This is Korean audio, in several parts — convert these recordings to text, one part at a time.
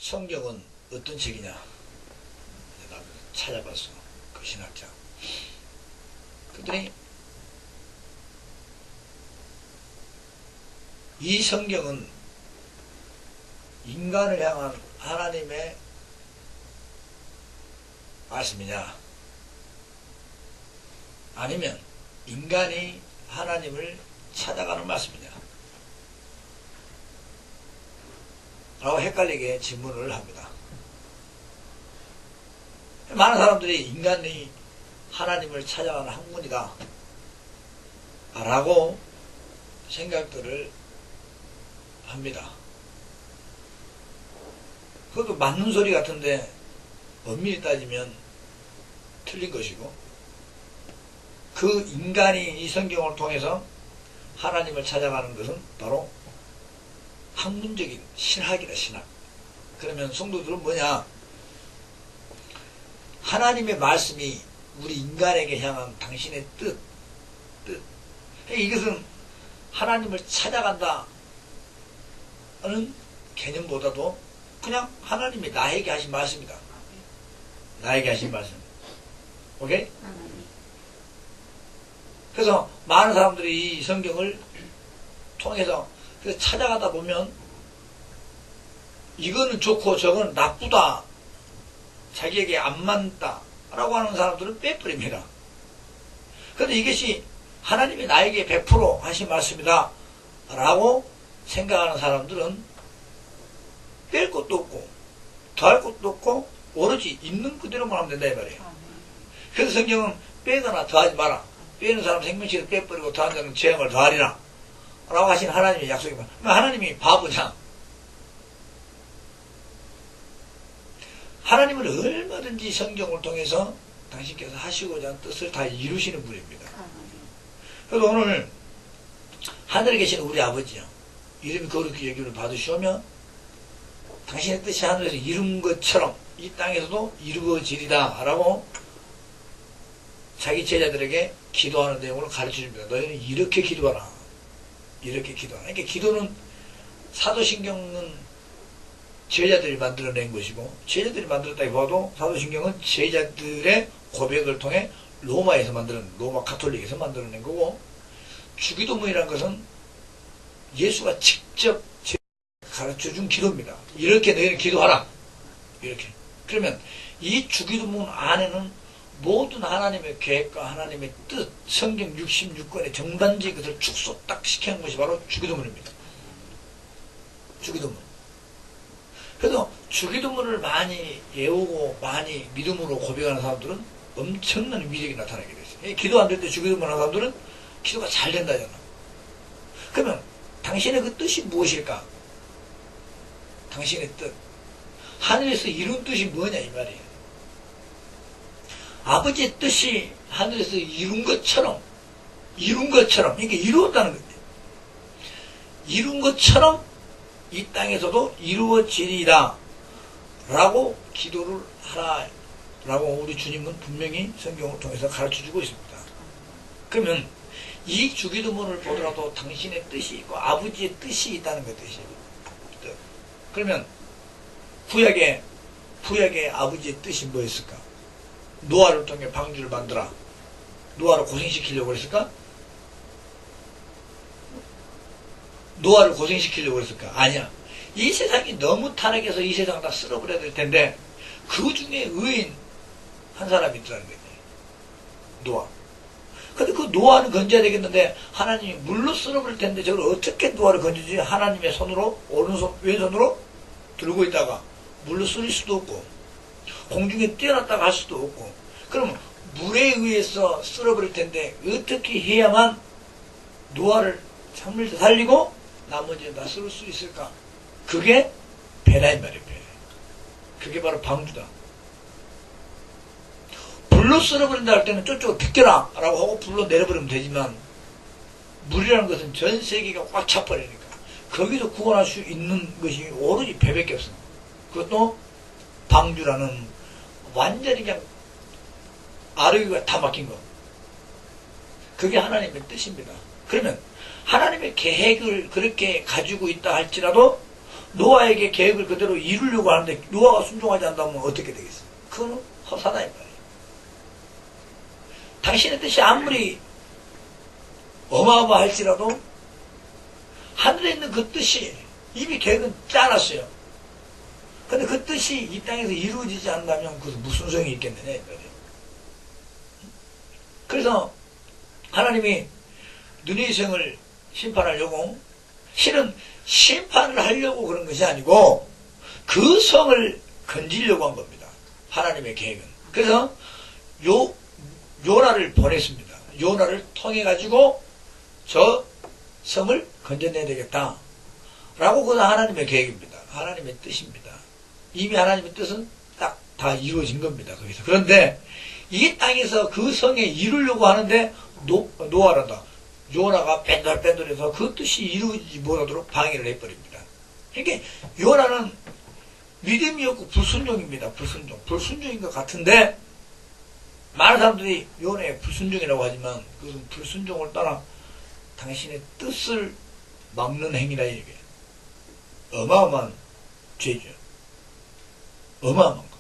성경은 어떤 책이냐? 나도 찾아봤어. 그 신학자. 그랬더니 이 성경은 인간을 향한 하나님의 말씀이냐? 아니면 인간이 하나님을 찾아가는 말씀이냐? 라고 헷갈리게 질문을 합니다. 많은 사람들이 인간이 하나님을 찾아가는 학문이다 라고 생각들을 합니다. 그것도 맞는 소리 같은데 엄밀히 따지면 틀린 것이고, 그 인간이 이 성경을 통해서 하나님을 찾아가는 것은 바로 학문적인 신학이다, 신학. 그러면 성도들은 뭐냐? 하나님의 말씀이 우리 인간에게 향한 당신의 뜻. 이것은 하나님을 찾아간다 는 개념보다도 그냥 하나님이 나에게 하신 말씀이다. 나에게 하신 말씀. 오케이? 그래서 많은 사람들이 이 성경을 통해서 찾아가다 보면 이거는 좋고 저거는 나쁘다, 자기에게 안 맞다 라고 하는 사람들은 빼버립니다. 그런데 이것이 하나님이 나에게 100% 하신 말씀이다 라고 생각하는 사람들은 뺄 것도 없고 더할 것도 없고 오로지 있는 그대로만 하면 된다 이 말이에요. 그래서 성경은 빼거나 더하지 마라. 빼는 사람 생명체를 빼버리고 더한 자는 재앙을 더하리라 라고 하신 하나님의 약속입니다. 하나님이 바보냐? 하나님은 얼마든지 성경을 통해서 당신께서 하시고자 하는 뜻을 다 이루시는 분입니다. 그래서 오늘 하늘에 계신 우리 아버지요, 이름이 거룩히 여김을 받으시오며 당신의 뜻이 하늘에서 이룬 것처럼 이 땅에서도 이루어지리다 라고 자기 제자들에게 기도하는 내용을 가르쳐줍니다. 너희는 이렇게 기도하라. 이렇게 기도하라. 그러니까 기도는, 사도신경은 제자들이 만들어낸 것이고, 제자들이 만들었다기보다도 사도신경은 제자들의 고백을 통해 로마에서 로마 가톨릭에서 만들어낸 거고, 주기도문이라는 것은 예수가 직접 가르쳐준 기도입니다. 이렇게 너희는 기도하라. 이렇게. 그러면 이 주기도문 안에는 모든 하나님의 계획과 하나님의 뜻, 성경 66권의 정반지 것을 축소 딱 시키는 것이 바로 주기도문입니다. 주기도문. 그래서 주기도문을 많이 외우고 많이 믿음으로 고백하는 사람들은 엄청난 위력이 나타나게 됐어요. 기도 안 될 때 주기도문 하는 사람들은 기도가 잘 된다잖아. 그러면 당신의 그 뜻이 무엇일까? 당신의 뜻. 하늘에서 이룬 뜻이 뭐냐 이 말이에요. 아버지의 뜻이 하늘에서 이룬 것처럼, 그러니까 이루었다는 건데, 이룬 것처럼 이 땅에서도 이루어지리라 라고 기도를 하라 라고 우리 주님은 분명히 성경을 통해서 가르쳐주고 있습니다. 그러면 이 주기도문을 보더라도 당신의 뜻이 있고 아버지의 뜻이 있다는 것이에요. 그러면 구약의 아버지의 뜻이 뭐였을까? 노아를 통해 방주를 만들어 노아를 고생시키려고 했을까? 노아를 고생시키려고 했을까? 아니야. 이 세상이 너무 타락해서 이 세상을 다 쓸어버려야 될 텐데 그 중에 의인 한 사람이 있더라는 거예요. 노아. 근데 그 노아는 건져야 되겠는데 하나님이 물로 쓸어버릴 텐데 저걸 어떻게 노아를 건지지? 하나님의 손으로, 오른손, 왼손으로 들고 있다가 물로 쓸 수도 없고 공중에 뛰어났다가 할 수도 없고, 그러면 물에 의해서 쓸어버릴 텐데 어떻게 해야만 노아를 찬물에서 살리고 나머지는 다 쓸 수 있을까? 그게 배다 이 말이에요. 배. 그게 바로 방주다. 불로 쓸어버린다 할 때는 쪼쪼 비켜라 라고 하고 불로 내려버리면 되지만, 물이라는 것은 전 세계가 꽉 차버리니까 거기서 구원할 수 있는 것이 오로지 배밖에 없어. 그것도 방주라는 완전히 그냥 아르기가 다 막힌 거. 그게 하나님의 뜻입니다. 그러면 하나님의 계획을 그렇게 가지고 있다 할지라도 노아에게 계획을 그대로 이루려고 하는데 노아가 순종하지 않다면 어떻게 되겠어요? 그거는 허사다 이 말이에요. 당신의 뜻이 아무리 어마어마할지라도 하늘에 있는 그 뜻이 이미 계획은 짜놨어요. 근데 그 뜻이 이 땅에서 이루어지지 않는다면 그것은 무슨 소용이 있겠느냐 이 말이에요. 그래서 하나님이 느니의 성을 심판하려고 실은 심판을 하려고 그런 것이 아니고 그 성을 건지려고 한 겁니다. 하나님의 계획은. 그래서 요나를 보냈습니다. 요나를 통해 가지고 저 성을 건져내야 되겠다 라고 그것은 하나님의 계획입니다. 하나님의 뜻입니다. 이미 하나님의 뜻은 딱 다 이루어진 겁니다. 거기서. 그런데 이 땅에서 그 성에 이루려고 하는데 노아란다. 요나가 뺀돌뺀돌해서 그 뜻이 이루어지지 못하도록 방해를 해버립니다. 그러니까 요나는 믿음이 없고 불순종입니다. 불순종인 것 같은데 많은 사람들이 요나의 불순종이라고 하지만 그것은 불순종을 떠나 당신의 뜻을 막는 행위라 이게 어마어마한 죄죠. 어마어마한 것.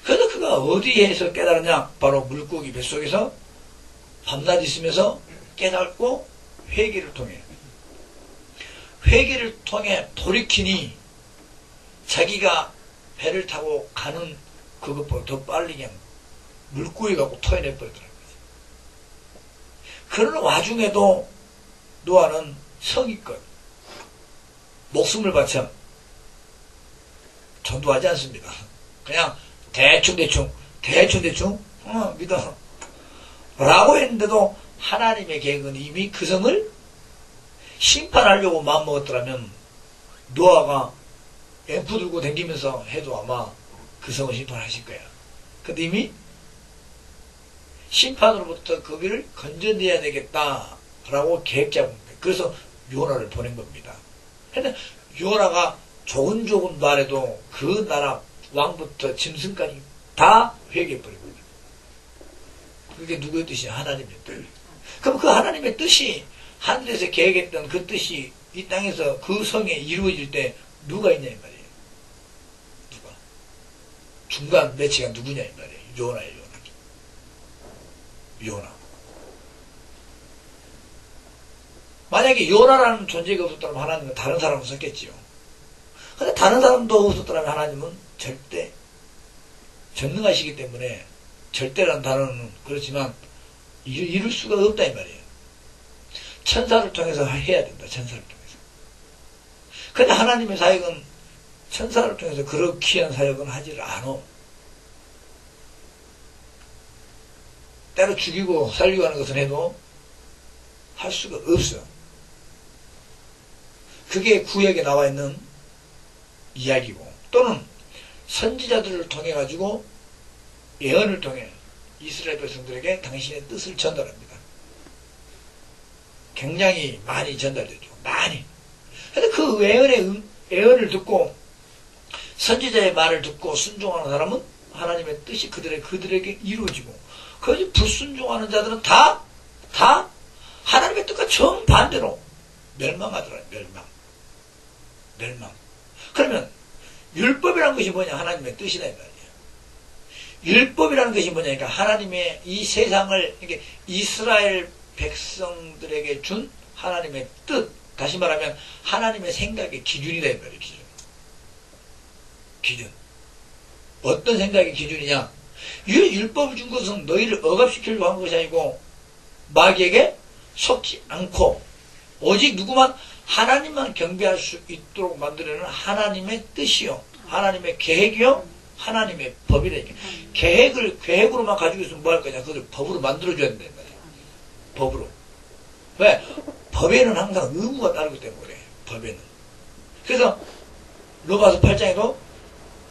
그래서 그가 어디에서 깨달았냐? 바로 물고기 뱃속에서 밤낮 있으면서 깨닫고 회개를 통해 돌이키니 자기가 배를 타고 가는 그것보다 더 빨리 그냥 물고기 갖고 토해내버리더라고요. 그런 와중에도 노아는 성의껏 목숨을 바쳐 전도하지 않습니다. 그냥 대충 믿어 라고 했는데도 하나님의 계획은 이미 그 성을 심판하려고 마음먹었더라면 노아가 앰프 들고 다니면서 해도 아마 그 성을 심판하실 거야. 근데 이미 심판으로부터 거기를 건져내야 되겠다라고 계획 잡은 거예요. 그래서 요나를 보낸 겁니다. 근데 요나가 조근조근 말해도 그 나라 왕부터 짐승까지 다 회개해버립니다. 그게 누구의 뜻이냐? 하나님의 뜻. 그럼 그 하나님의 뜻이 하늘에서 계획했던 그 뜻이 이 땅에서 그 성에 이루어질 때 누가 있냐 이 말이에요. 누가? 중간 매치가 누구냐 이 말이에요. 요나예요. 요나. 만약에 요나라는 존재가 없었다면 하나님은 다른 사람을 썼겠지요. 근데 다른 사람도 없었다면 하나님은 절대 전능하시기 때문에 절대라는 단어는 그렇지만 이룰 수가 없다 이 말이에요. 천사를 통해서 해야 된다. 천사를 통해서. 근데 하나님의 사역은 천사를 통해서 그런 귀한 사역은 하지를 않아. 때로 죽이고 살리고 하는 것은 해도 할 수가 없어요. 그게 구약에 나와 있는 이야기고 또는 선지자들을 통해 가지고 예언을 통해 이스라엘 백성들에게 당신의 뜻을 전달합니다. 굉장히 많이 전달되죠. 많이. 그런데 그 예언을 듣고 선지자의 말을 듣고 순종하는 사람은 하나님의 뜻이 그들에게 이루어지고 그 불순종하는 자들은 다 하나님의 뜻과 정반대로 멸망하더라. 멸망. 그러면 율법이라는 것이 뭐냐? 하나님의 뜻이다 이 말이에요. 율법이라는 것이 뭐냐니까 하나님의 이 세상을 이렇게 이스라엘 백성들에게 준 하나님의 뜻, 다시 말하면 하나님의 생각의 기준이다 이 말이에요. 기준. 어떤 생각의 기준이냐? 율법을 준 것은 너희를 억압시키려고 한 것이 아니고 마귀에게 속지 않고 오직 누구만 하나님만 경배할 수 있도록 만들어내는 하나님의 뜻이요, 하나님의 계획이요, 하나님의 법이다. 계획으로만 가지고 있으면 뭐 할 거냐? 그걸 법으로 만들어줘야 된다. 법으로. 왜? 법에는 항상 의무가 따르기 때문에 그래. 법에는. 그래서 로마서 8장에도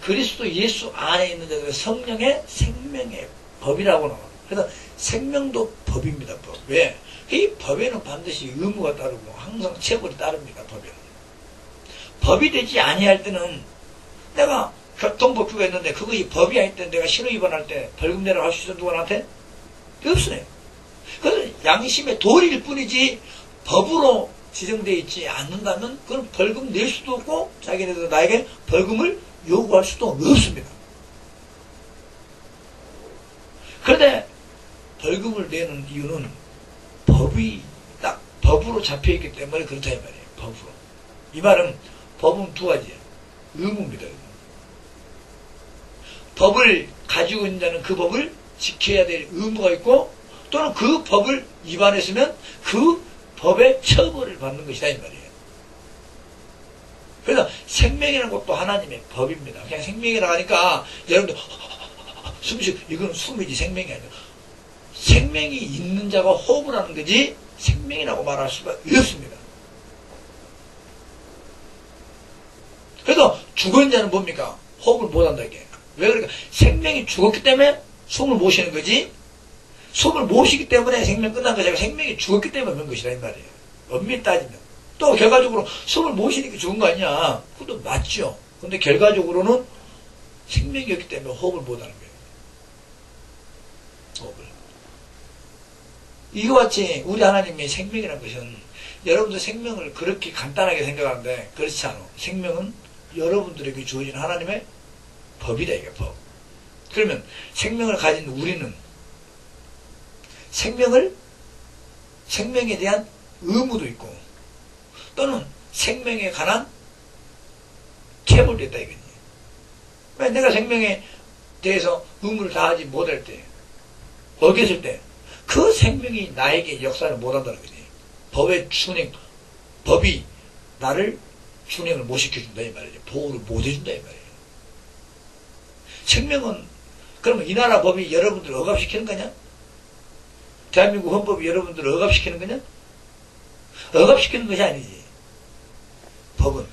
그리스도 예수 안에 있는 자들의 성령의 생명의 법이라고 나와요. 그래서 생명도 법입니다. 법. 왜? 이 법에는 반드시 의무가 따르고 항상 체벌이 따릅니다. 법에는. 법이 되지 아니할 때는 내가 교통법규가 있는데 그것이 법이 아닐 때 내가 신호 위반할 때 벌금 내라고 할 수 있어 누구한테? 없어요. 그래서 양심의 도리일 뿐이지 법으로 지정되어 있지 않는다면 그건 벌금 낼 수도 없고 자기네들 나에게 벌금을 요구할 수도 없습니다. 그런데 벌금을 내는 이유는 법이 딱 법으로 잡혀있기 때문에 그렇다 이 말이에요. 법으로. 이 말은 법은 두 가지예요. 의무입니다. 법을 가지고 있는 자는 그 법을 지켜야 될 의무가 있고 또는 그 법을 위반했으면 그 법의 처벌을 받는 것이다 이 말이에요. 그래서 생명이라는 것도 하나님의 법입니다. 그냥 생명이라고 하니까 여러분들 숨쉬고 이건 숨이지 생명이 아니고 생명이 있는 자가 호흡을 하는 거지 생명이라고 말할 수가 없습니다. 그래서 죽은 자는 뭡니까? 호흡을 못한다 이게. 왜 그러니까 생명이 죽었기 때문에 숨을 못 쉬는 거지 숨을 못 쉬기 때문에 생명 끝난 거지 생명이 죽었기 때문에 그런 것이라 이 말이에요. 엄밀히 따지면 또 결과적으로 숨을 못 쉬니까 죽은 거 아니야. 그것도 맞죠. 근데 결과적으로는 생명이 없기 때문에 호흡을 못하는 거예요. 호흡을. 이와 같이 우리 하나님의 생명이라는 것은 여러분들 생명을 그렇게 간단하게 생각하는데 그렇지 않아. 생명은 여러분들에게 주어진 하나님의 법이다 이게 법. 그러면 생명을 가진 우리는 생명에 대한 의무도 있고 또는 생명에 관한 체벌도 있다 이거지. 왜 내가 생명에 대해서 의무를 다하지 못할 때 어겼을 때 그 생명이 나에게 역사를 못한다는 거지. 법의 준행, 법이 나를 준행을 못 시켜준다 이 말이죠. 보호를 못 해준다 이 말이에요. 생명은 그러면 이 나라 법이 여러분들을 억압시키는 거냐? 대한민국 헌법이 여러분들을 억압시키는 거냐? 억압시키는 것이 아니지. 법은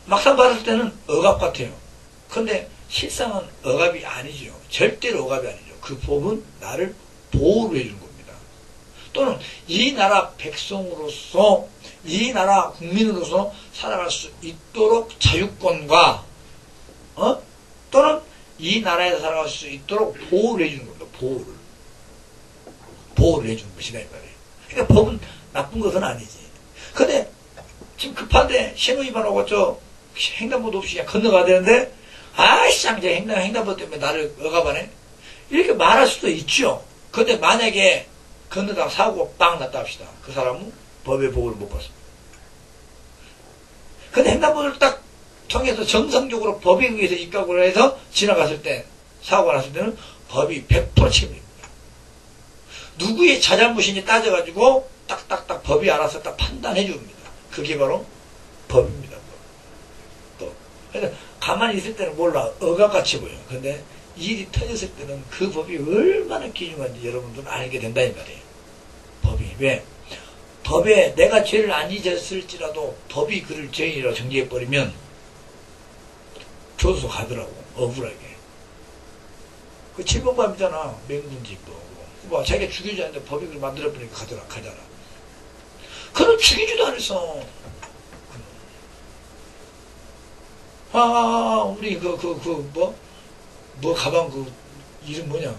막상 받았을 때는 억압 같아요. 그런데 실상은 억압이 아니죠. 절대로 억압이 아니죠. 그 법은 나를 보호를 해주는 겁니다. 또는 이 나라 백성으로서 이 나라 국민으로서 살아갈 수 있도록 자유권과 또는 이 나라에서 살아갈 수 있도록 보호를 해주는 겁니다. 보호를 해주는 것이다 이 말이에요. 그러니까 법은 나쁜 것은 아니지. 근데 지금 급한데 신호위반하고 횡단보도 없이 그냥 건너가야 되는데 아이씨 이제 횡단보도 때문에 나를 억압하네 이렇게 말할 수도 있죠. 근데 만약에 건너다가 사고가 빵 났다 합시다. 그 사람은 법의 보호를 못 받습니다. 근데 횡단보도를 딱 통해서 정상적으로 법에 의해서 입각을 해서 지나갔을 때 사고가 났을 때는 법이 100% 책임입니다. 누구의 자잘못인지 따져가지고 딱딱딱 법이 알아서 딱 판단해 줍니다. 그게 바로 법입니다. 법. 그래서 가만히 있을 때는 몰라. 억압같이 보여. 근데 일이 터졌을 때는 그 법이 얼마나 귀중한지 여러분들은 알게 된다 이 말이에요. 법이. 왜? 법에 내가 죄를 안 잊었을지라도 법이 그를 죄인이라고 정지해버리면 교도소 가더라고. 억울하게. 그 7번밤이잖아. 맹군집도. 뭐 자기가 죽이지 않는데 법이 그걸 만들어버리니까 가잖아. 그럼 죽이지도 않았어. 우리 뭐 가방 이름 뭐냐?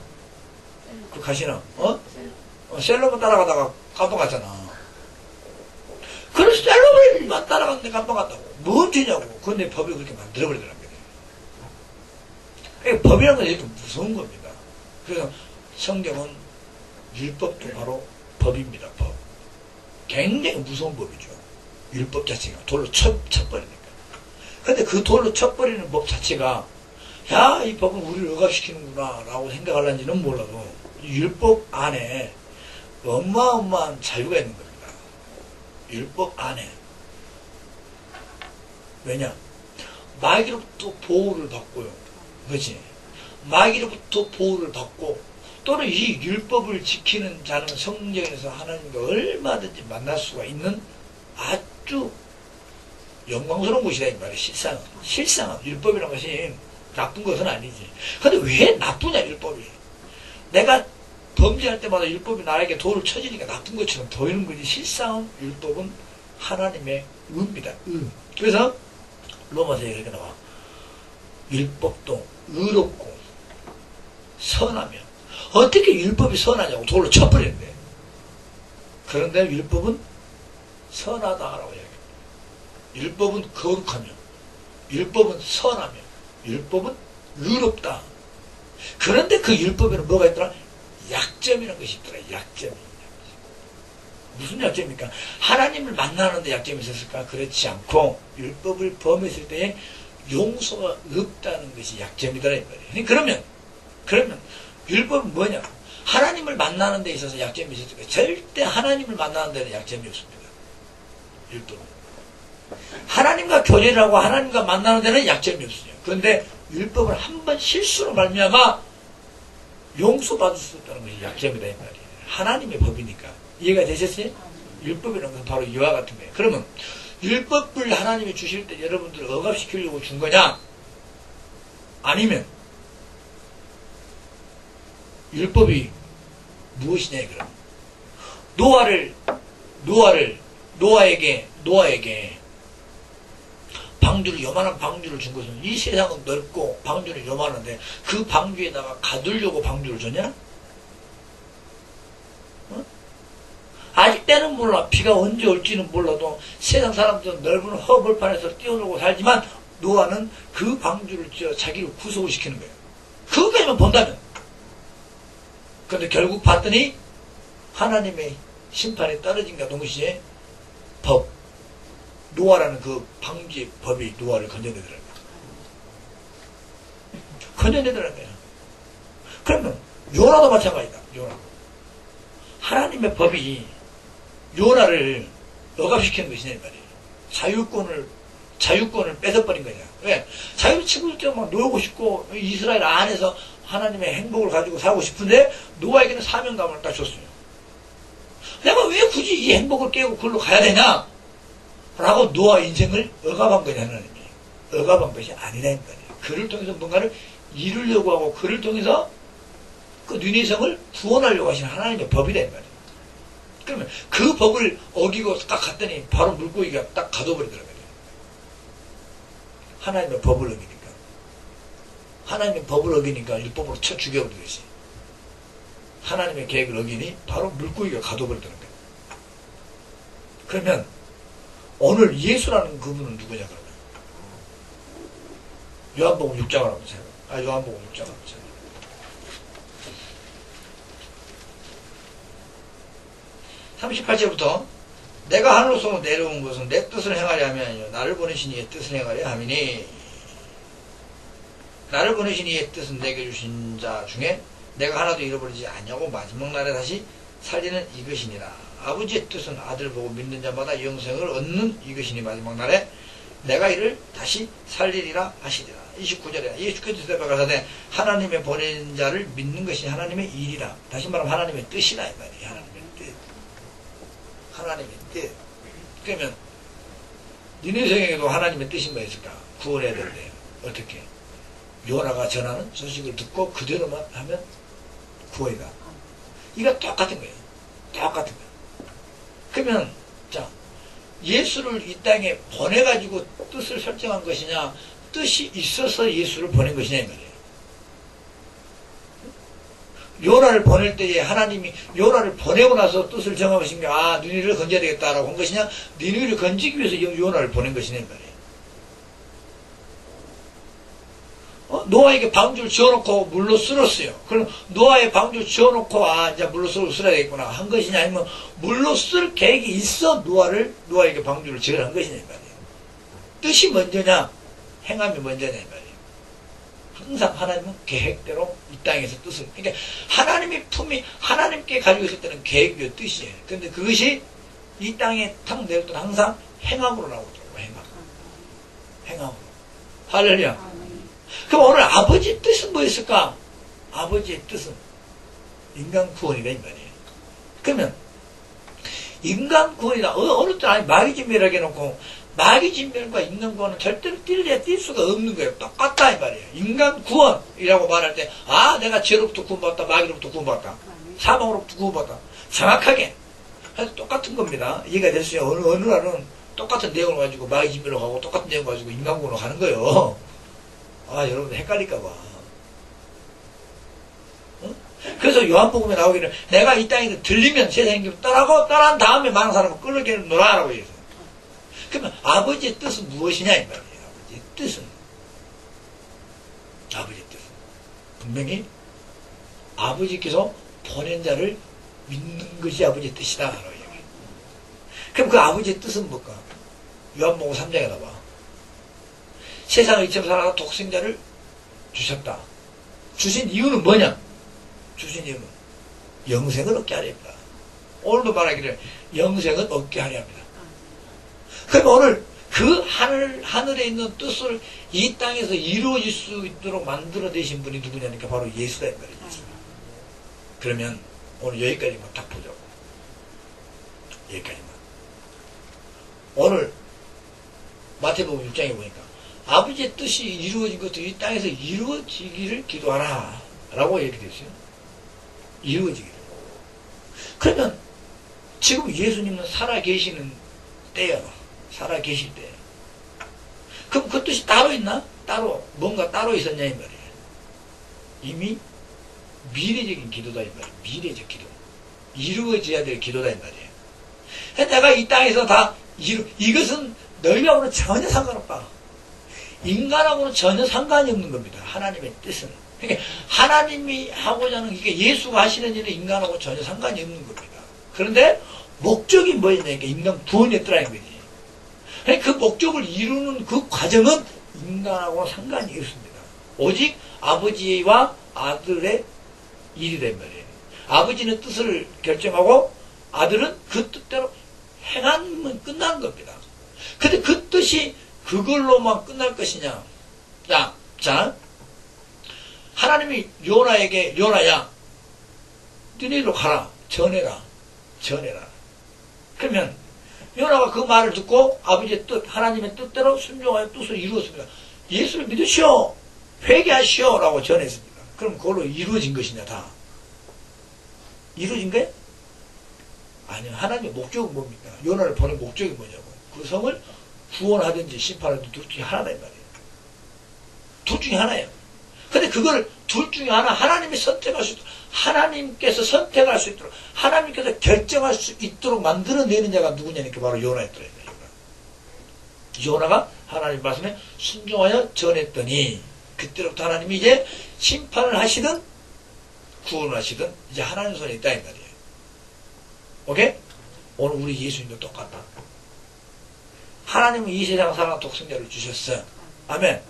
그 가시나? 셀럽만 따라가다가 깜빵 갔잖아. 그래서 셀럽만 따라갔는데 깜빵 갔다고. 뭔 죄냐고. 근데 법이 그렇게 만들어버리더란 말이에요. 법이라는 건 이렇게 무서운 겁니다. 그래서 성경은 율법도 바로 법입니다. 법. 굉장히 무서운 법이죠. 율법 자체가 돌로 쳐버리니까. 근데 그 돌로 쳐버리는 법 자체가 야, 이 법은 우리를 억압시키는구나 라고 생각하려는지는 몰라도 율법 안에 어마어마한 자유가 있는 겁니다. 율법 안에. 왜냐? 마귀로부터 보호를 받고요. 그렇지? 마귀로부터 보호를 받고 또는 이 율법을 지키는 자는 성경에서 하나님과 얼마든지 만날 수가 있는 아주 영광스러운 것이다 이 말이에요. 실상은 율법이라는 것이 나쁜 것은 아니지. 근데 왜 나쁘냐 율법이. 내가 범죄할 때마다 율법이 나에게 돌을 쳐지니까 나쁜 것처럼 보이는 거지. 실상은 율법은 하나님의 의입니다. 그래서 로마서에 이렇게 나와. 율법도 의롭고 선하며. 어떻게 율법이 선하냐고 돌로 쳐버렸는데. 그런데 율법은 선하다라고 이야기합니다. 율법은 거룩하며, 율법은 선하며, 율법은 의롭다. 그런데 그 율법에는 뭐가 있더라? 약점이라는 것이 있더라. 약점이. 무슨 약점입니까? 하나님을 만나는 데 약점이 있었을까? 그렇지 않고 율법을 범했을 때에 용서가 없다는 것이 약점이더라 이 말이에요. 그러면 율법은 뭐냐? 하나님을 만나는 데 있어서 약점이 있었을까? 절대 하나님을 만나는 데는 약점이 없습니다. 율법은. 하나님과 교제를 하고 하나님과 만나는 데는 약점이 없어요. 그런데 율법을 한 번 실수로 말미암아 용서받을 수 없다는 것이 약점이다 이 말이에요. 하나님의 법이니까. 이해가 되셨어요? 율법이라는 건 바로 이와 같은 거예요. 그러면 율법을 하나님이 주실 때 여러분들을 억압시키려고 준 거냐? 아니면 율법이 무엇이냐 그럼 노아에게 방주를, 요만한 방주를 준 것은, 이 세상은 넓고 방주는 요만한데 그 방주에다가 가두려고 방주를 줬냐? 어? 아직 때는 몰라. 비가 언제 올지는 몰라도 세상 사람들은 넓은 허벌판에서 뛰어놀고 살지만 노아는 그 방주를 지어 자기를 구속을 시키는 거예요. 그것까지만 본다면. 그런데 결국 봤더니 하나님의 심판에 떨어진가 동시에 노아라는 그 방주의 법이 노아를 건져내더라고요. 건져내더라고요. 그러면 요나도 마찬가지다. 요나. 하나님의 법이 요나를 억압시키는 것이냐 이 말이에요. 자유권을 뺏어버린 거냐. 왜? 자유를 치고 있을 때 막 놀고 싶고 이스라엘 안에서 하나님의 행복을 가지고 살고 싶은데 노아에게는 사명감을 딱 줬어요. 내가 왜 굳이 이 행복을 깨고 그걸로 가야 되냐? 라고 노아 인생을 억압한 거냐 하나님이. 억압한 것이 아니라 이 말이에요. 그를 통해서 뭔가를 이루려고 하고 그를 통해서 그 니네 성을 구원하려고 하시는 하나님의 법이다 이 말이에요. 그러면 그 법을 어기고 딱 갔더니 바로 물고기가 딱 가둬버리더라고요. 하나님의 법을 어기니까. 하나님의 법을 어기니까 율법으로 쳐 죽여버리듯이. 하나님의 계획을 어기니 바로 물고기가 가둬버리더라고요. 그러면 오늘 예수라는 그분은 누구냐 그러면? 요한복음 6장을 한번 보세요. 요한복음 6장을 한번 보세요. 38절부터 내가 하늘로서 내려온 것은 내 뜻을 행하려 하면 아니요 나를 보내신 이의 뜻을 행하려 함이니 나를 보내신 이의 뜻은 내게 주신 자 중에 내가 하나도 잃어버리지 않냐고 마지막 날에 다시 살리는 이것이니라. 아버지의 뜻은 아들 보고 믿는 자마다 영생을 얻는 이것이니 마지막 날에 내가 이를 다시 살리리라 하시리라. 29절에 예수께서 대답하여 가라사대 하나님의 보낸 자를 믿는 것이 하나님의 일이라. 다시 말하면 하나님의 뜻이라 이 말이에요. 하나님의 뜻. 하나님의 뜻. 그러면 니네 성에도 하나님의 뜻이 뭐였을까? 구원해야 된대요. 어떻게? 요나가 전하는 소식을 듣고 그대로만 하면 구원이다. 이거 똑같은 거예요. 똑같은 거예요. 그러면 자 예수를 이 땅에 보내가지고 뜻을 설정한 것이냐 뜻이 있어서 예수를 보낸 것이냐 이 말이에요. 요나를 보낼 때에 하나님이 요나를 보내고 나서 뜻을 정하신 게 니네를 건져야 되겠다라고 한 것이냐 니네를 건지기 위해서 요나를 보낸 것이냐 이 말이에요. 노아에게 방주를 지어놓고 물로 쓸었어요. 그럼 노아의 방주를 지어놓고 이제 물로 쓸어야 되겠구나 한 것이냐 아니면 물로 쓸 계획이 있어 노아에게 방주를 지으라 한 것이냐 이 말이에요. 뜻이 먼저냐 행함이 먼저냐 이 말이에요. 항상 하나님은 계획대로 이 땅에서 뜻을 그러니까 하나님께 가지고 있을 때는 계획이요 뜻이에요. 근데 그것이 이 땅에 탁 내릴 때는 항상 행함으로 나오더라고요. 행함으로. 할렐루야. 그럼 오늘 아버지의 뜻은 뭐였을까? 아버지의 뜻은 인간 구원이다 이 말이에요. 그러면 인간 구원이다. 어느 때 마귀진멸하게 해놓고 마귀진멸과 인간 구원은 절대로 뛸 수가 없는 거예요. 똑같다 이 말이에요. 인간 구원이라고 말할 때 내가 죄로부터 구원받았다. 마귀로부터 구원받았다. 사망으로부터 구원받았다. 정확하게 해서 똑같은 겁니다. 이해가 됐어요. 어느 날은 똑같은 내용을 가지고 마귀진멸로 가고 똑같은 내용 가지고 인간 구원으로 가는 거예요. 여러분 헷갈릴까봐. 그래서 요한복음에 나오기를 내가 이 땅에 들리면 세상의 길을 떠나고 떠난 다음에 많은 사람을 끌어내는 노라라고 얘기해서. 그러면 아버지의 뜻은 무엇이냐 이 말이에요. 아버지의 뜻은. 아버지의 뜻은. 분명히 아버지께서 보낸 자를 믿는 것이 아버지의 뜻이다. 라고 얘기해요. 그럼 그 아버지의 뜻은 뭘까? 요한복음 3장에 나와. 세상을 이처럼 살아가 독생자를 주셨다. 주신 이유는 뭐냐? 주신 이유는 영생을 얻게 하렵니다. 오늘도 말하기를 영생을 얻게 하려 합니다. 그럼 오늘 그 하늘에 있는 뜻을 이 땅에서 이루어질 수 있도록 만들어내신 분이 누구냐니까 바로 예수다 이 말이에요. 예수. 그러면 오늘 여기까지만 딱 보자고. 여기까지만. 오늘 마태복음 6장에 보니까 아버지의 뜻이 이루어진 것도 이 땅에서 이루어지기를 기도하라 라고 얘기되어 있어요. 이루어지기를. 그러면 지금 예수님은 살아계시는 때요. 살아계실 때. 그럼 그 뜻이 따로 있나? 따로 뭔가 따로 있었냐 이 말이에요. 이미 미래적인 기도다 이 말이에요. 미래적 기도. 이루어져야 될 기도다 이 말이에요. 내가 이 땅에서 다 이것은 너희하고는 전혀 상관없다. 인간하고는 전혀 상관이 없는 겁니다. 하나님의 뜻은. 그러니까 하나님이 하고자 하는 이게 예수가 하시는 일은 인간하고 전혀 상관이 없는 겁니다. 그런데 목적이 뭐였냐니까 인간 구원이었더라는 거지. 그러니까 그 목적을 이루는 그 과정은 인간하고는 상관이 없습니다. 오직 아버지와 아들의 일이란 말이에요. 아버지는 뜻을 결정하고 아들은 그 뜻대로 행하면 끝나는 겁니다. 근데 그 뜻이 그걸로만 끝날 것이냐? 자, 하나님이 요나에게 요나야, 니네로 가라, 전해라. 그러면 요나가 그 말을 듣고 아버지의 뜻, 하나님의 뜻대로 순종하여 뜻을 이루었습니다. 예수를 믿으시오, 회개하시오 라고 전했습니다. 그럼 그걸로 이루어진 것이냐 다? 이루어진 거예요? 아니요. 하나님의 목적은 뭡니까? 요나를 보낸 목적이 뭐냐고. 그 성을 구원하든지 심판하든지 둘 중에 하나다 이 말이에요. 둘 중에 하나예요. 근데 그걸 둘 중에 하나 하나님이 선택할 수 있도록, 하나님께서 선택할 수 있도록, 하나님께서 결정할 수 있도록 만들어내는 자가 누구냐니까 바로 요나였더라. 요나가 하나님 말씀에 순종하여 전했더니 그때부터 하나님이 이제 심판을 하시든 구원을 하시든 이제 하나님 손에 있다 이 말이에요. 오케이? 오늘 우리 예수님도 똑같다. 하나님은 이 세상 살아가는 독생자를 주셨어. 아멘.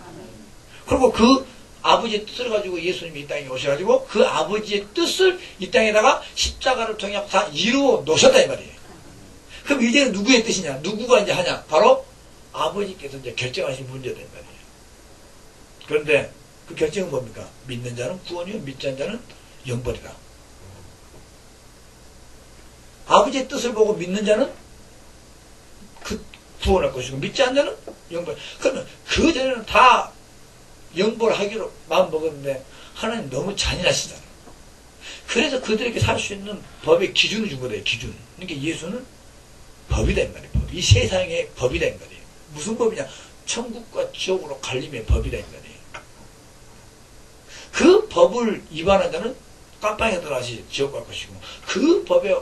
그리고 그 아버지의 뜻을 가지고 예수님이 이 땅에 오셔가지고 그 아버지의 뜻을 이 땅에다가 십자가를 통해 다 이루어 놓으셨다 이 말이에요. 그럼 이제는 누구의 뜻이냐? 누구가 이제 하냐? 바로 아버지께서 이제 결정하신 문제다 이 말이에요. 그런데 그 결정은 뭡니까? 믿는 자는 구원이요, 믿지 않는 자는 영벌이다. 아버지의 뜻을 보고 믿는 자는 그 구원할 것이고 믿지 않는 자는 영벌. 그러면 그 전에는 다 영벌하기로 마음 먹었는데 하나님 너무 잔인하시잖아요. 그래서 그들에게 살 수 있는 법의 기준을 준 거다. 기준. 그러니까 예수는 법이다 이 말이에요. 법. 이 세상의 법이다 이 말이에요. 무슨 법이냐? 천국과 지옥으로 갈림의 법이다 이 말이에요. 그 법을 위반한 자는 깜빵에 들어가시 지옥 갈 것이고 그 법에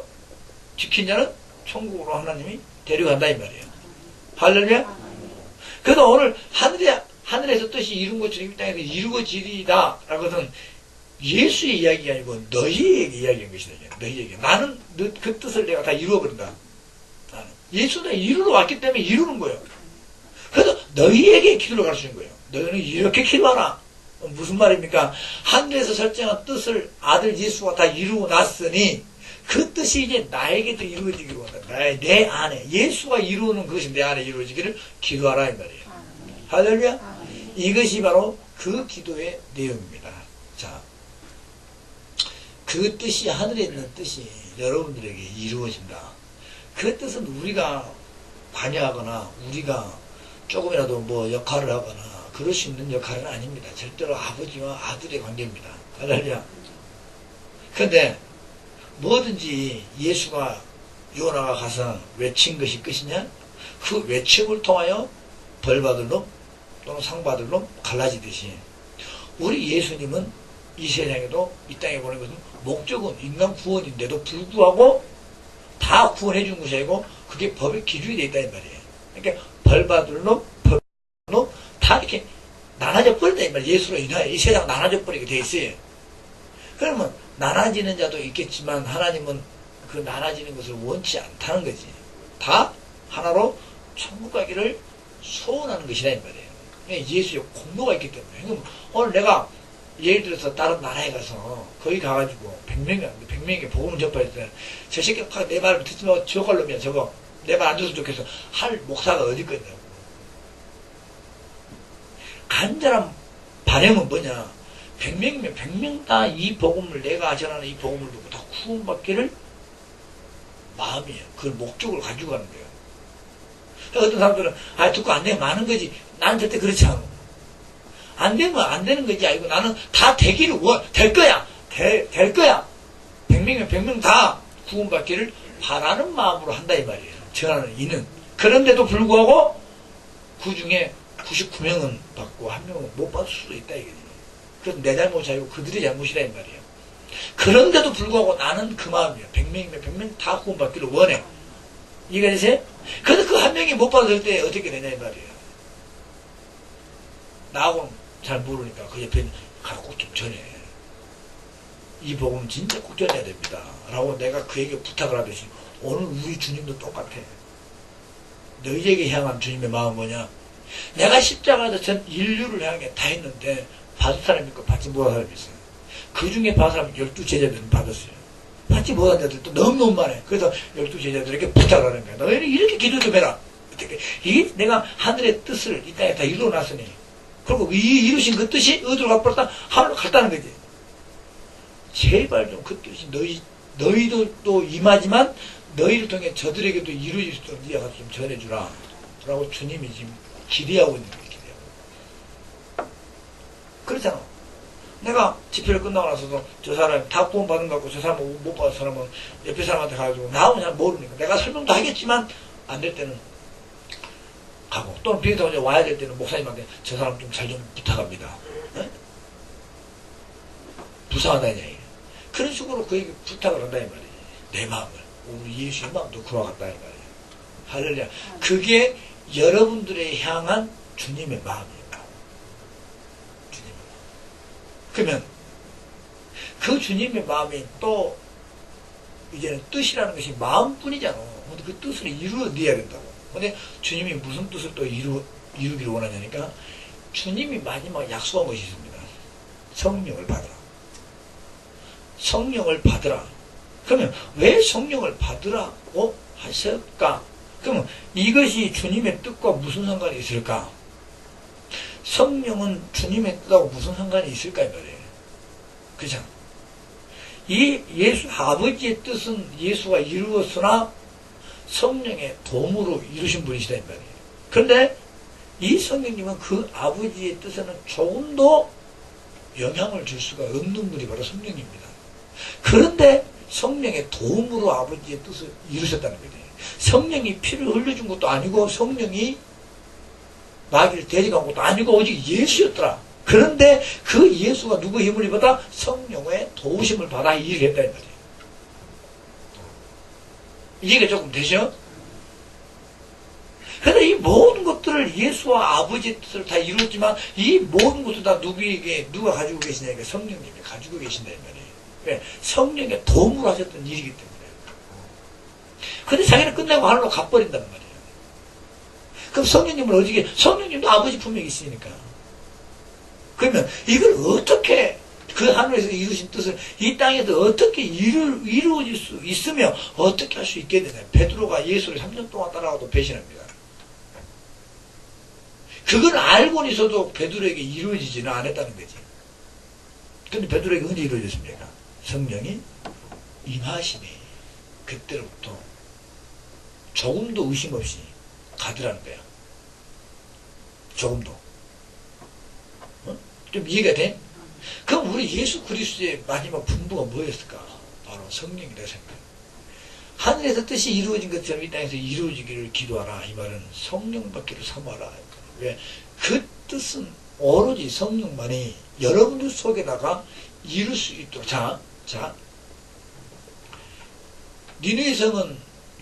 지킨 자는 천국으로 하나님이 데려간다 이 말이에요. 할렐루야? 그래서 오늘 하늘에서 뜻이 이룬 것처럼 이 땅에서 이루어지리다 라고는 예수의 이야기가 아니고 너희에게 이야기한 것이다. 너희에게. 나는 그 뜻을 내가 다 이루어버린다. 예수는 이루러 왔기 때문에 이루는 거예요. 그래서 너희에게 기도를 가르치는 거예요. 너희는 이렇게 기도하라. 무슨 말입니까? 하늘에서 설정한 뜻을 아들 예수가 다 이루어 놨으니 그 뜻이 이제 나에게도 이루어지기로 한다. 내 안에 예수가 이루는 것이 내 안에 이루어지기를 기도하라 이 말이에요. 할렐루야. 이것이 바로 그 기도의 내용입니다. 자, 그 뜻이 하늘에 있는 뜻이 여러분들에게 이루어진다. 그 뜻은 우리가 관여하거나 우리가 조금이라도 뭐 역할을 하거나 그럴 수 있는 역할은 아닙니다. 절대로 아버지와 아들의 관계입니다. 할렐루야. 그런데 뭐든지 예수가 요나가 가서 외친 것이 끝이냐? 그 외침을 통하여 벌받을 놈 또는 상받을 놈 갈라지듯이 우리 예수님은 이 세상에도 이 땅에 보낸 것은 목적은 인간 구원인데도 불구하고 다 구원해 준 것이 아니고 그게 법의 기준이 되어 있다 이 말이에요. 그러니까 벌 받을 놈, 벌 받을 놈 다 이렇게 나눠져 버린다 이 말이에요. 예수로 인하여 이 세상 나눠져 버리게 돼 있어요. 그러면 나눠지는 자도 있겠지만 하나님은 그 나눠지는 것을 원치 않다는 거지. 다 하나로 천국 가기를 소원하는 것이다 이 말이에요. 예수의 공로가 있기 때문에. 그럼 오늘 내가 예를 들어서 다른 나라에 가서 거기 가가지고 100명에게 복음을 전파할 때 저 새끼 내 말을 듣지 말고 저걸 놈이야 저거 내 말 안 들었으면 좋겠어 할 목사가 어디 있겠냐고. 간절한 바람은 뭐냐. 100명이면 100명 다 이 복음을 내가 전하는 이 복음을 듣고 다 구원받기를 마음이에요. 그 목적을 가지고 가는 거예요. 어떤 사람들은 듣고 안 되면 많은 거지. 나는 절대 그렇지 않아. 안 되면 안 되는 거지. 아니고 나는 다 되기를 될 거야. 될 거야. 100명이면 100명 다 구원받기를 바라는 마음으로 한다 이 말이에요. 전하는 이는. 그런데도 불구하고 그 중에 99명은 받고 1명은 못 받을 수도 있다 이거지. 그건 내 잘못이 아니고 그들의 잘못이다 이 말이에요. 그런데도 불구하고 나는 그 마음이에요. 100명이면 100명 다 구원받기를 원해. 이해되세요? 그래서 그 1명이 못 받을 때 어떻게 되냐 이 말이에요. 나하고는 잘 모르니까 그 옆에 가서 꼭 좀 전해. 이 복음 진짜 꼭 전해야 됩니다. 라고 내가 그에게 부탁을 하듯이 오늘 우리 주님도 똑같아. 너희에게 향한 주님의 마음은 뭐냐? 내가 십자가에서 전 인류를 향해 다 했는데 받은 사람이 있고 받지 못한 사람이 있어요. 그 중에 받은 사람이 12제자들은 받았어요. 받지 못한 자들도 너무너무 많아요. 그래서 12제자들에게 부탁을 하는 거야. 너희는 이렇게 기도 좀 해라. 이게 내가 하늘의 뜻을 이 땅에 다 이루어놨으니 그리고 이루신 그 뜻이 어디로 가버렸다? 하늘로 갔다는 거지. 제발 좀 그 뜻이 너희도 또 임하지만 너희를 통해 저들에게도 이루어질 수 있도록 네가 가서 좀 전해주라. 라고 주님이 지금 기대하고 있는 거예요. 기대하고. 그렇잖아. 내가 집회를 끝나고 나서도 저 사람이 다 구원받은 것 같고 저 사람은 못 받은 사람은 옆에 사람한테 가가지고 나하고 잘 모르니까 내가 설명도 하겠지만 안 될 때는 가고 또는 비행사가 와야 될 때는 목사님한테 저 사람 좀 잘 좀 부탁합니다. 네? 부상하다는 얘기예요. 그런 식으로 그에게 부탁을 한다 이 말이에요. 내 마음을. 우리 예수의 마음도 그와 같다 이 말이에요. 할렐루야. 그게 여러분들의 향한 주님의 마음입니다. 주님의 마음. 그러면 그 주님의 마음이 또 이제는 뜻이라는 것이 마음뿐이잖아. 근데 그 뜻을 이루어내야 된다고. 근데 주님이 무슨 뜻을 또 이루기를 원하냐니까 주님이 마지막 약속한 것이 있습니다. 성령을 받으라. 성령을 받으라. 그러면 왜 성령을 받으라고 하실까? 그러면 이것이 주님의 뜻과 무슨 상관이 있을까? 성령은 주님의 뜻하고 무슨 상관이 있을까? 이 말이에요. 그렇잖아. 이 예수, 아버지의 뜻은 예수가 이루었으나 성령의 도움으로 이루신 분이시다. 이 말이에요. 그런데 이 성령님은 그 아버지의 뜻에는 조금도 영향을 줄 수가 없는 분이 바로 성령입니다. 그런데 성령의 도움으로 아버지의 뜻을 이루셨다는 거죠. 성령이 피를 흘려준 것도 아니고 성령이 마귀를 데려간 것도 아니고 오직 예수였더라. 그런데 그 예수가 누구의 힘을 받아? 성령의 도우심을 받아 이 일을 했다 이 말이에요. 이해가 조금 되죠? 그래서 이 모든 것들을 예수와 아버지의 뜻을 다 이루었지만 이 모든 것을 다 누가 가지고 계시냐? 성령님이 가지고 계신다 이 말이에요. 왜? 성령의 도움으로 하셨던 일이기 때문에. 근데 자기는 끝나고 하늘로 가버린단 말이에요. 그럼 성령님은 어디게? 성령님도 아버지 품에 있으니까. 그러면 이걸 어떻게 그 하늘에서 이루신 뜻을 이 땅에서 어떻게 이루어질 수 있으며 어떻게 할 수 있게 되냐? 베드로가 예수를 3년 동안 따라가도 배신합니다. 그걸 알고는 있어도 베드로에게 이루어지지는 않았다는 거지. 근데 베드로에게 언제 이루어졌습니까? 성령이 임하시니 그때로부터 조금도 의심 없이 가더라는 거야. 조금도. 좀 이해가 돼? 그럼 우리 예수 그리스도의 마지막 분부가 뭐였을까? 바로 성령이라 생각해. 하늘에서 뜻이 이루어진 것처럼 이 땅에서 이루어지기를 기도하라. 이 말은 성령 받기를 사모하라. 왜? 그 뜻은 오로지 성령만이 여러분들 속에다가 이룰 수 있도록. 자, 니느웨 성은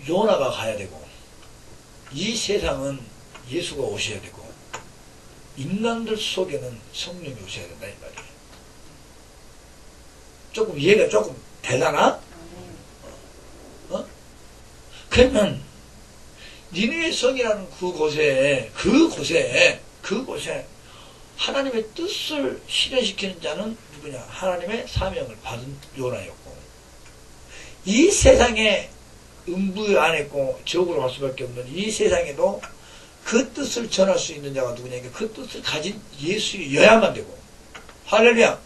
요나가 가야 되고 이 세상은 예수가 오셔야 되고 인간들 속에는 성령이 오셔야 된다 이 말이에요. 조금 이해가 조금 되잖아? 그러면 니느웨 성이라는 그곳에 하나님의 뜻을 실현시키는 자는 누구냐? 하나님의 사명을 받은 요나였고 이 세상에 음부 안에 있고 지옥으로 갈 수밖에 없는 이 세상에도 그 뜻을 전할 수 있는 자가 누구냐? 그 뜻을 가진 예수여야만 되고 할렐루야.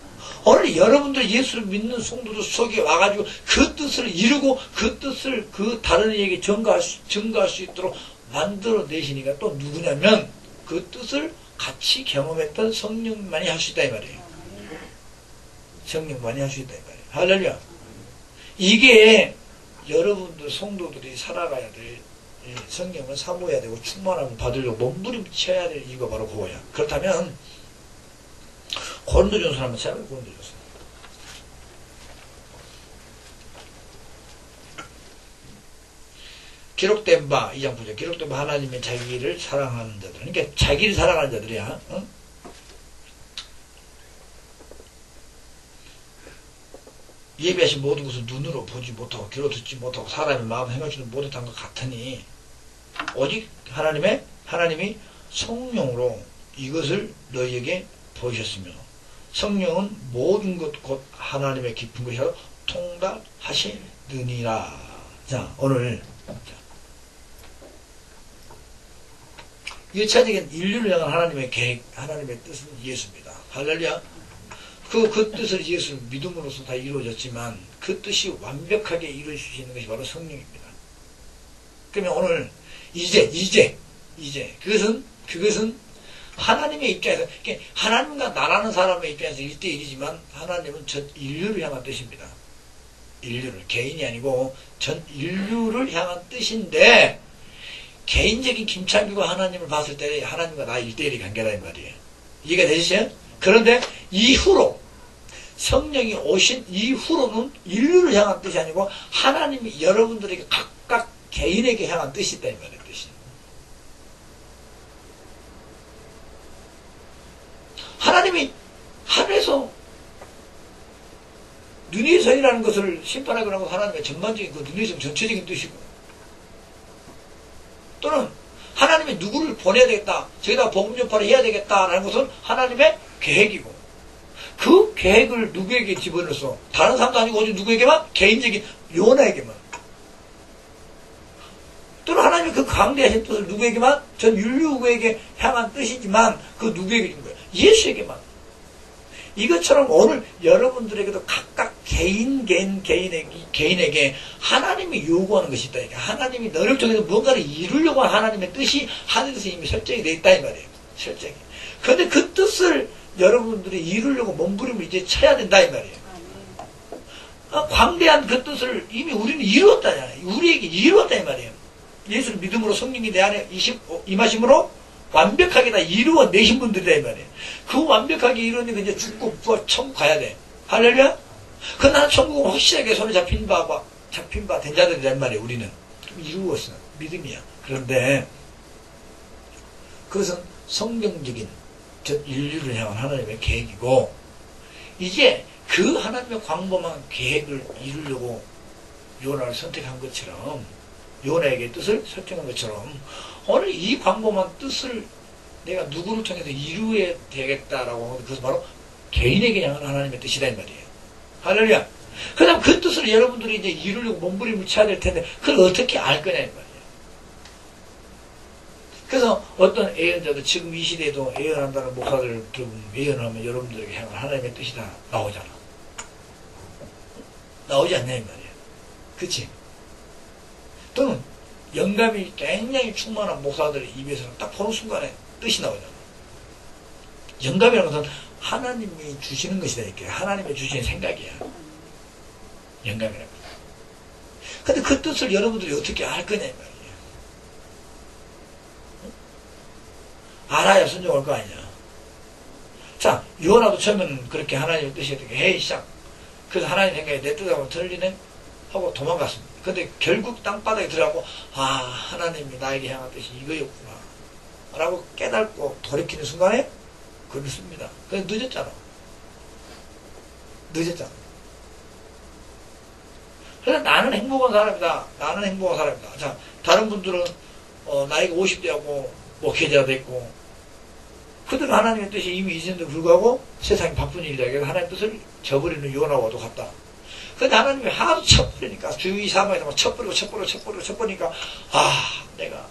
오늘 여러분들 예수를 믿는 성도들 속에 와가지고 그 뜻을 이루고 그 뜻을 그 다른 이에게 증거할 수 있도록 만들어내시니까 또 누구냐면 그 뜻을 같이 경험했던 성령만이 할 수 있다 이 말이에요. 성령만이 할 수 있다 이 말이에요. 할렐루야. 이게 여러분들 성도들이 살아가야 될 성령을 사모해야 되고 충만함을 받으려고 몸부림쳐야 될 이유가 바로 그거야. 그렇다면 고린도전서 한번 찾아봐요. 고린도전서. 기록된 바, 2장 9절. 기록된 바 하나님의 자기를 사랑하는 자들. 그러니까 자기를 사랑하는 자들이야. 어? 예비하신 모든 것을 눈으로 보지 못하고 귀로 듣지 못하고 사람의 마음 행할지도 못했던 것 같으니 오직 하나님이 성령으로 이것을 너희에게 보이셨으며 성령은 모든 것 곧 하나님의 깊은 것이라 통달하시느니라. 자, 오늘 1차적인 인류를 향한 하나님의 계획, 하나님의 뜻은 예수입니다. 할렐루야. 그 뜻을 예수 믿음으로써 다 이루어졌지만 그 뜻이 완벽하게 이루어지시는 것이 바로 성령입니다. 그러면 오늘 이제 그것은 하나님의 입장에서 하나님과 나라는 사람의 입장에서 1대1이지만 하나님은 전 인류를 향한 뜻입니다. 인류를 개인이 아니고 전 인류를 향한 뜻인데 개인적인 김창규가 하나님을 봤을 때 하나님과 나 1대1이 관계다 이 말이에요. 이해가 되시죠? 그런데 이후로 성령이 오신 이후로는 인류를 향한 뜻이 아니고 하나님이 여러분들에게 각각 개인에게 향한 뜻이 있다 이 말이에요. 뜻이. 하나님이 하늘에서 니느웨 성이라는 것을 심판하고 나고 하나님의 전반적인 그 니느웨 성 전체적인 뜻이고 또는 하나님이 누구를 보내야 되겠다 저기다 복음 전파를 해야 되겠다라는 것은 하나님의 계획이고 그 계획을 누구에게 집어넣어서 다른 사람도 아니고 오직 누구에게만 개인적인 요나에게만 또는 하나님이 그 강대하신 뜻을 누구에게만 전 인류에게 향한 뜻이지만 그 누구에게 준 거예요? 예수에게만. 이것처럼 오늘 여러분들에게도 각각 개인에게 하나님이 요구하는 것이 있다. 하나님이 너를 통해서 뭔가를 이루려고 하는 하나님의 뜻이 하늘에서 이미 설정이 되어 있다 이 말이에요. 설정이. 그런데 그 뜻을 여러분들이 이루려고 몸부림을 이제 쳐야 된다 이 말이에요. 광대한 그 뜻을 이미 우리는 이루었다잖아요. 우리에게 이루었다 이 말이에요. 예수를 믿음으로 성령이 내 안에 임하심으로 완벽하게 다 이루어내신 분들이다 이 말이에요. 그 완벽하게 이루어내고 이제 죽고 부활 천국 가야 돼. 할렐루야? 그 나는 천국은 확실하게 손에 잡힌 바 된 자들이란 말이에요. 우리는 이루었어. 믿음이야. 그런데 그것은 성경적인 전 인류를 향한 하나님의 계획이고 이제 그 하나님의 광범한 계획을 이루려고 요나를 선택한 것처럼 요나에게 뜻을 설정한 것처럼 오늘 이 광범한 뜻을 내가 누구를 통해서 이루어야 되겠다라고 하는 그것은 바로 개인에게 향한 하나님의 뜻이다 이 말이에요. 할렐루야. 그 다음 그 뜻을 여러분들이 이제 이루려고 몸부림을 쳐야 될 텐데 그걸 어떻게 알 거냐 이 말이에요. 그래서 어떤 예언자도 지금 이 시대에도 예언한다는 목사들 들으면 예언하면 여러분들에게 향한 하나님의 뜻이 다 나오잖아. 나오지 않냐 이 말이에요. 그치? 또는 영감이 굉장히 충만한 목사들의 입에서는 딱 보는 순간에 뜻이 나오잖아. 영감이라는 것은 하나님이 주시는 것이다 이렇게 하나님이 주시는 생각이야. 영감이라는 것. 근데 그 뜻을 여러분들이 어떻게 알 거냐 이 말이에요. 알아야 순종할 거 아니냐. 자, 요나도 처음에는 그렇게 하나님의 뜻이 어떻게 헤이 시작. 그래서 하나님 생각에 내 뜻하고 틀리네 하고 도망갔습니다. 근데 결국 땅바닥에 들어가고, 아, 하나님이 나에게 향한 뜻이 이거였구나. 라고 깨닫고 돌이키는 순간에 그렇습니다. 그래서 늦었잖아. 늦었잖아. 그래서 나는 행복한 사람이다. 나는 행복한 사람이다. 자, 다른 분들은, 나이가 50대하고, 목회자가 됐고, 그들은 하나님의 뜻이 이미 있는데도 불구하고 세상이 바쁜 일이다. 그래서 하나님의 뜻을 저버리는 요나와도 같다. 근데 하나님이 하도 쳐버리니까, 주위 사방에서 막 쳐버리니까, 아, 내가,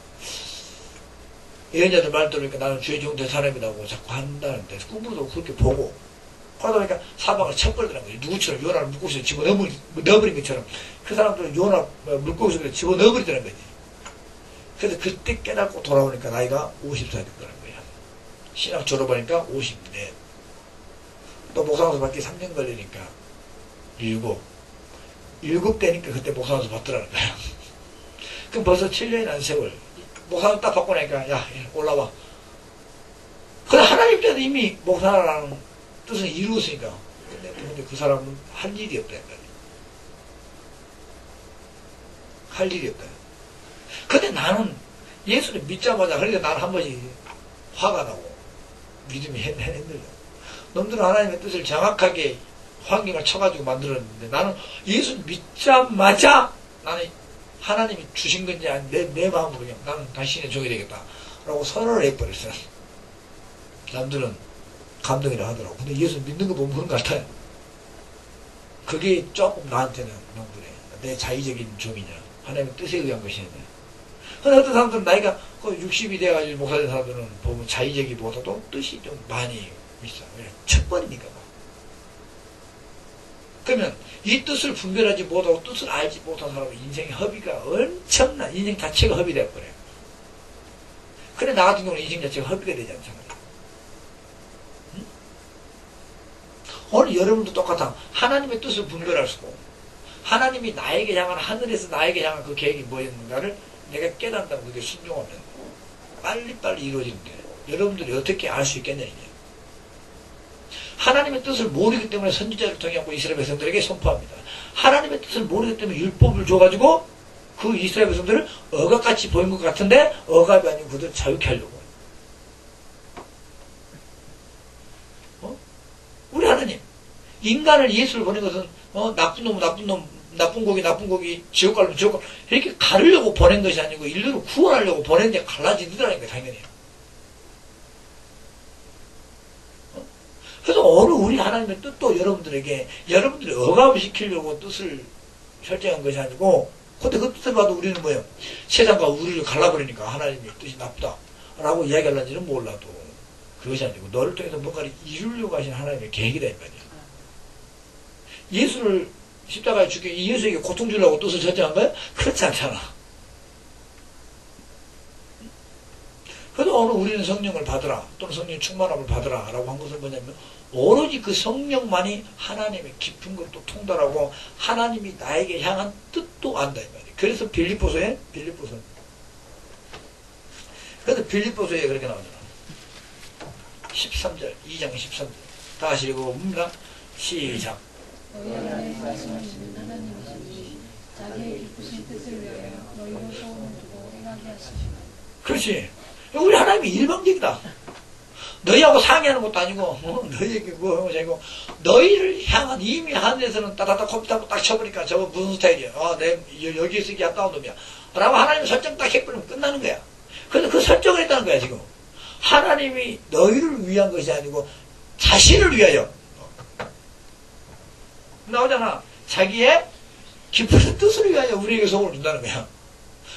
예언자들 말 들으니까 나는 주의 종된 사람이라고 자꾸 한다는데, 꿈으로도 그렇게 보고, 그러다 보니까 사방을 쳐버리더라는 거지. 누구처럼 요나를 물고기에 집어넣어버린 것처럼, 그 사람들은 요나 물고기에 집어넣어버리더라는 거지. 그래서 그때 깨닫고 돌아오니까 나이가 50살 됐더라는 거야. 신학 졸업하니까 54. 또 목사로서 받기 3년 걸리니까 7 되니까 그때 목사로서 받더라는 거야. 그럼 벌써 7년이라는 세월. 목사로 딱 받고 나니까, 야, 올라와. 근데 하나님 입장에서 이미 목사라는 뜻은 이루었으니까. 근데 그 사람은 할 일이 없다. 할 일이 없다. 근데 나는 예수를 믿자마자, 그러니까 나는 한 번씩 화가 나고, 믿음이 흔들려. 놈들은 하나님의 뜻을 정확하게 환경을 쳐가지고 만들었는데, 나는 예수 믿자마자, 나는 하나님이 주신 건지 아니 내 마음으로 그냥 나는 당신의 종이 되겠다 라고 선언을 해버렸어. 남들은 감동이라 하더라고. 근데 예수 믿는 거 보면 그런 것 같아요. 그게 조금 나한테는 농분해. 내 자의적인 종이냐, 하나님의 뜻에 의한 것이냐. 근데 어떤 사람들은 나이가 60이 돼가지고 목사된 사람들은 보면 자의적이보다도 뜻이 좀 많이 있어. 첫번이니까. 그러면 이 뜻을 분별하지 못하고 뜻을 알지 못한 사람은 인생의 허비가 엄청나. 인생 자체가 허비 되어버려요. 그래 나 같은 경우는 인생 자체가 허비가 되지 않잖아요. 응? 오늘 여러분도 똑같아. 하나님의 뜻을 분별할 수 있고, 하나님이 나에게 향한, 하늘에서 나에게 향한 그 계획이 뭐였는가를 내가 깨닫는다고 그게 순종하면 빨리빨리 이루어지는데, 여러분들이 어떻게 알 수 있겠냐 이게. 하나님의 뜻을 모르기 때문에 선지자를 통해 이스라엘 백성들에게 선포합니다. 하나님의 뜻을 모르기 때문에 율법을 줘가지고 그 이스라엘 백성들을 억압같이 보인 것 같은데 억압이 아니고 그들을 자유케 하려고. 우리 하나님, 인간을 예수를 보낸 것은 나쁜 놈, 나쁜 고기, 지옥 가려면 지옥 가, 이렇게 가르려고 보낸 것이 아니고 인류를 구원하려고 보냈는데 갈라지더라니까 당연히. 그래서 어느 우리 하나님의 뜻도 여러분들에게, 여러분들이 억압을 시키려고 뜻을 설정한 것이 아니고, 근데 그 뜻을 봐도 우리는 뭐예요? 세상과 우리를 갈라버리니까 하나님의 뜻이 나쁘다 라고 이야기하려는지는 몰라도 그것이 아니고 너를 통해서 뭔가를 이루려고 하신 하나님의 계획이다 이 말이야. 예수를 십자가에 죽게 예수에게 고통 주려고 뜻을 설정한 거야? 그렇지 않잖아. 그래도 오늘 우리는 성령을 받으라, 또는 성령 충만함을 받으라 라고 한 것은 뭐냐면, 오로지 그 성령만이 하나님의 깊은 것도 통달하고 하나님이 나에게 향한 뜻도 안다 이 말이에요. 그래서 빌립보서에 그래서 빌립보서에 그렇게 나오잖아. 13절 2장 13절 다 같이 읽어봅니다. 시작. 너희 말씀하시는 하나님이시니 자기의 기쁘신 뜻을 위하여 너희로 소원을 두고 행하게 하시시나. 그렇지. 우리 하나님이 일방적이다. 너희하고 상의하는 것도 아니고, 너희에게 뭐 하는 것이 아니고, 너희를 향한, 이미 하늘에서는 따다닥 컴퓨터 딱 쳐보니까 저거 무슨 스타일이야. 여기에 쓰기 아까운 놈이야. 라고 하나님 설정 딱 해버리면 끝나는 거야. 그래서 그 설정을 했다는 거야, 지금. 하나님이 너희를 위한 것이 아니고, 자신을 위하여. 나오잖아. 자기의 깊은 뜻을 위하여 우리에게 소원을 준다는 거야.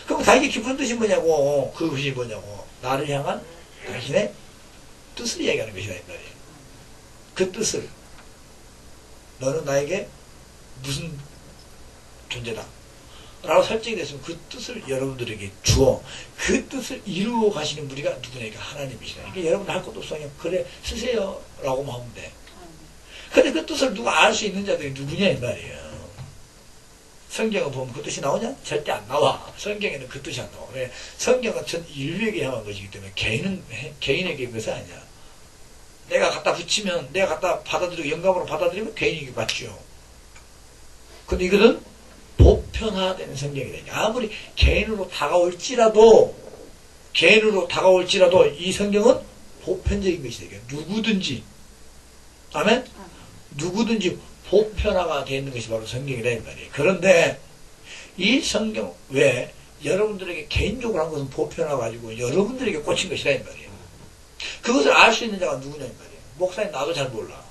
그럼 자기의 깊은 뜻이 뭐냐고, 그것이 뭐냐고. 나를 향한 당신의 뜻을 이야기하는 것이다 이 말이에요. 그 뜻을, 너는 나에게 무슨 존재다 라고 설정이 됐으면 그 뜻을 여러분들에게 주어 그 뜻을 이루어 가시는 분이가 누구냐니까 하나님이시다. 그러니까 여러분 할 것도 없어. 그냥 그래 쓰세요 라고만 하면 돼. 근데 그 뜻을 누가 알 수 있는 자들이 누구냐 이 말이에요. 성경을 보면 그 뜻이 나오냐? 절대 안 나와. 성경에는 그 뜻이 안 나와. 왜? 성경은 전 인류에게 향한 것이기 때문에 개인에게 그것이 아니야. 내가 갖다 붙이면, 내가 갖다 받아들이고 영감으로 받아들이면 개인에게 맞죠. 근데 이것은 복, 보편화된 성경이 되니까 아무리 개인으로 다가올지라도 이 성경은 보편적인 것이 되게 누구든지 아멘? 누구든지 보편화가 되어 있는 것이 바로 성경이라 이 말이에요. 그런데 이 성경 외에 여러분들에게 개인적으로 한 것은 보편화가지고 여러분들에게 꽂힌 것이라 이 말이에요. 그것을 알 수 있는 자가 누구냐 이 말이에요. 목사님 나도 잘 몰라.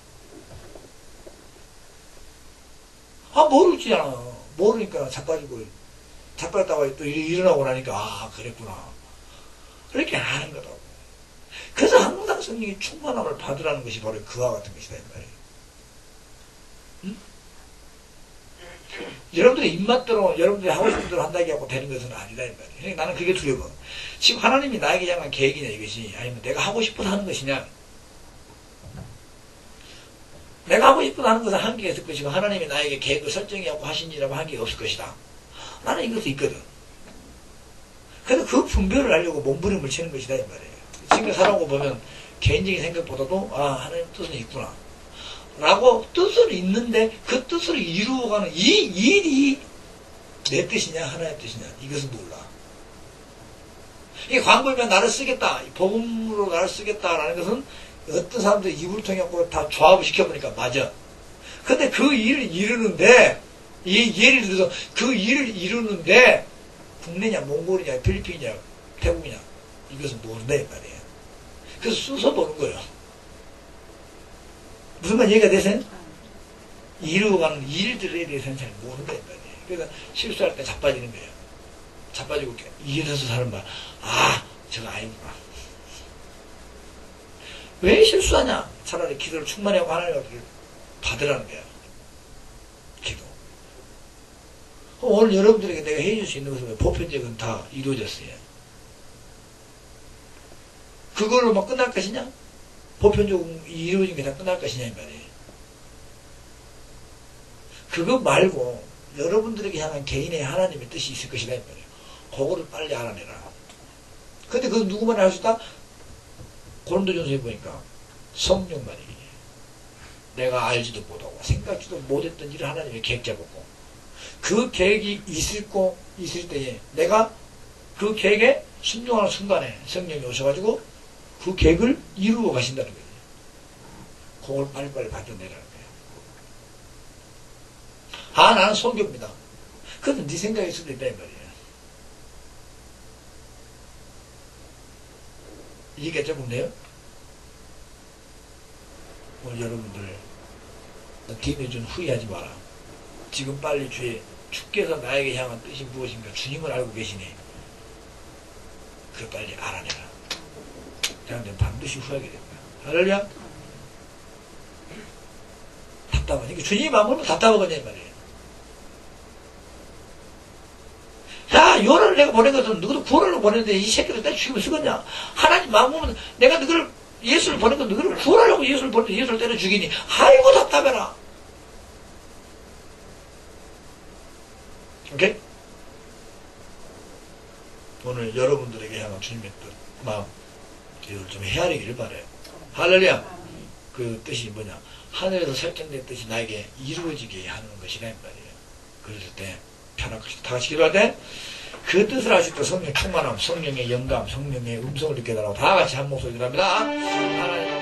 모르지잖아. 모르니까 자빠졌다가 또 일어나고 나니까 그랬구나. 그렇게 하는 거라고. 그래서 항상 성령의 충만함을 받으라는 것이 바로 그와 같은 것이다 이 말이에요. 응? 여러분들의 입맛대로 여러분들이 하고 싶은 대로 한다고 하고 되는 것은 아니다 이 말이에요. 그러니까 나는 그게 두려워. 지금 하나님이 나에게 향한 계획이냐 이것이 아니면 내가 하고 싶어서 하는 것이냐. 내가 하고 싶어서 하는 것은 한계가 있을 것이고 하나님이 나에게 계획을 설정하고 하시니라고 한계가 없을 것이다. 나는 이것도 있거든. 그래서 그 분별을 하려고 몸부림을 치는 것이다 이 말이에요. 지금 살아오고 보면 개인적인 생각보다도 하나님 뜻은 있구나 라고 뜻은 있는데 그 뜻을 이루어가는 이 일이 내 뜻이냐 하나님의 뜻이냐 이것은 몰라. 이 광고면 나를 쓰겠다 복음으로 나를 쓰겠다라는 것은 어떤 사람들이 입을 통해 다 조합을 시켜보니까 맞아. 근데 그 일을 이루는데 예를 들어서 그 일을 이루는데 국내냐 몽골이냐 필리핀이냐 태국이냐 이것은 모른다 이 말이에요. 그래서 순서 보는 거예요. 무슨 말 이해가 되세요? 이루어가는 일들에 대해서는 잘 모른다 이 말이에요. 그래서 실수할 때 자빠지는 거예요. 자빠지고 이해해서 사는 말 저거 아니구나. 왜 실수하냐? 차라리 기도를 충만히 하고 하나님을 받으라는 거야. 기도. 오늘 여러분들에게 내가 해줄 수 있는 것은 보편적은 다 이루어졌어요. 그걸로 막 끝날 것이냐? 보편적으로 이루어진 게 다 끝날 것이냐 이 말이에요. 그거 말고 여러분들에게 향한 개인의 하나님의 뜻이 있을 것이다 이 말이에요. 그거를 빨리 알아내라. 근데 그거 누구만 알 수 있다? 고린도전서에 보니까 성령만이 내가 알지도 못하고 생각지도 못했던 일을 하나님의 계획 잡았고 그 계획이 있을 때에 내가 그 계획에 순종하는 순간에 성령이 오셔가지고 그 계획을 이루어 가신다는 거예요. 그걸 빨리빨리 받아내라는 거예요. 나는 성교입니다. 그건 네 생각일 수도 있다 이 말이에요. 이게 조금 돼요? 오늘 여러분들 기도해 준 후회하지 마라. 지금 빨리 주께서 나에게 향한 뜻이 무엇인가 주님을 알고 계시니 그걸 빨리 알아내라. 그런데 반드시 후회하게 됩니다. 할렐루야? 답답하니까 주님이 마음으로 답답하거든요 이 말이에요. 요나를 내가 보낸 것은 누구도 구원을 보냈는데 이 새끼들 내가 죽이면 쓰겠냐? 하나님 마음으로 내가 너를 예수를 보낸 건 너를 구원하려고 예수를 보냈는데 예수를 때려 죽이니 아이고 답답해라. 오케이? 오늘 여러분들에게 향한 주님의 뜻, 마음 이걸 좀 헤아리기를 바라요. 할렐루야. 그 뜻이 뭐냐? 하늘에서 설정된 뜻이 나에게 이루어지게 하는 것이라 이 말이에요. 그럴 때 편할 것이다. 다 같이 기도할 때 그 뜻을 아실 때 성령 충만함, 성령의 영감, 성령의 음성을 느껴달라고 다 같이 한 목소리로 합니다. 하나님